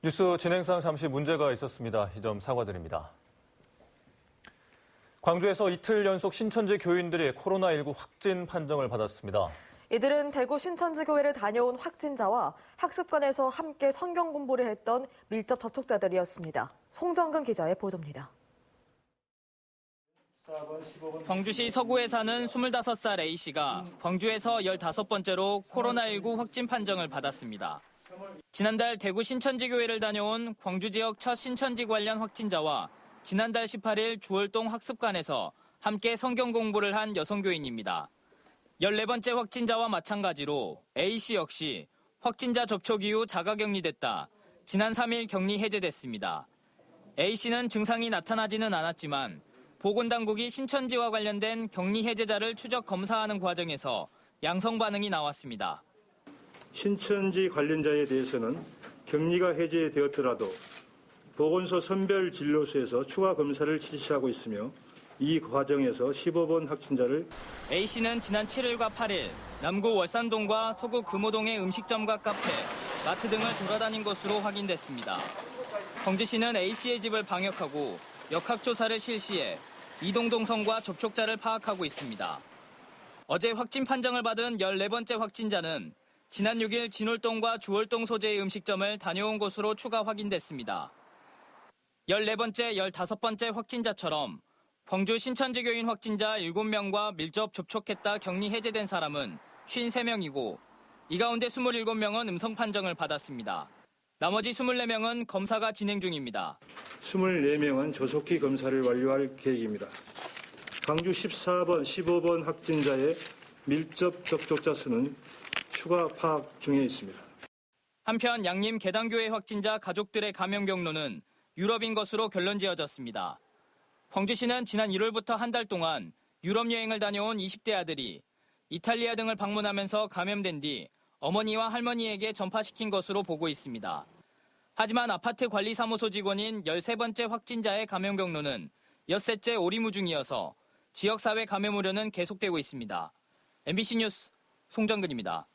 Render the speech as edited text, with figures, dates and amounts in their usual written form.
뉴스 진행상 잠시 문제가 있었습니다. 이 점 사과드립니다. 광주에서 이틀 연속 신천지 교인들이 코로나19 확진 판정을 받았습니다. 이들은 대구 신천지교회를 다녀온 확진자와 학습관에서 함께 성경 공부를 했던 밀접 접촉자들이었습니다. 송정근 기자의 보도입니다. 광주시 서구에 사는 25살 A씨가 광주에서 15번째로 코로나19 확진 판정을 받았습니다. 지난달 대구 신천지교회를 다녀온 광주 지역 첫 신천지 관련 확진자와 지난달 18일 주월동 학습관에서 함께 성경 공부를 한 여성교인입니다. 14번째 확진자와 마찬가지로 A씨 역시 확진자 접촉 이후 자가격리됐다 지난 3일 격리 해제됐습니다. A씨는 증상이 나타나지는 않았지만 보건당국이 신천지와 관련된 격리 해제자를 추적 검사하는 과정에서 양성 반응이 나왔습니다. 신천지 관련자에 대해서는 격리가 해제되었더라도 보건소 선별진료소에서 추가 검사를 실시하고 있으며 이 과정에서 15번 확진자를 A씨는 지난 7일과 8일 남구 월산동과 서구 금호동의 음식점과 카페, 마트 등을 돌아다닌 것으로 확인됐습니다. 광주시는 A씨의 집을 방역하고 역학조사를 실시해 이동 동선과 접촉자를 파악하고 있습니다. 어제 확진 판정을 받은 14번째 확진자는 지난 6일 진월동과 주월동 소재의 음식점을 다녀온 것으로 추가 확인됐습니다. 14번째, 15번째 확진자처럼 광주 신천지교인 확진자 7명과 밀접 접촉했다 격리 해제된 사람은 53명이고 이 가운데 27명은 음성 판정을 받았습니다. 나머지 24명은 검사가 진행 중입니다. 24명은 조속히 검사를 완료할 계획입니다. 광주 14번, 15번 확진자의 밀접 접촉자 수는 추가 파악 중에 있습니다. 한편 양림 계당교회 확진자 가족들의 감염 경로는 유럽인 것으로 결론지어졌습니다. 광주시는 지난 1월부터 한 달 동안 유럽 여행을 다녀온 20대 아들이 이탈리아 등을 방문하면서 감염된 뒤 어머니와 할머니에게 전파시킨 것으로 보고 있습니다. 하지만 아파트 관리사무소 직원인 13번째 확진자의 감염 경로는 엿새째 오리무 중이어서 지역사회 감염 우려는 계속되고 있습니다. MBC 뉴스 송정근입니다.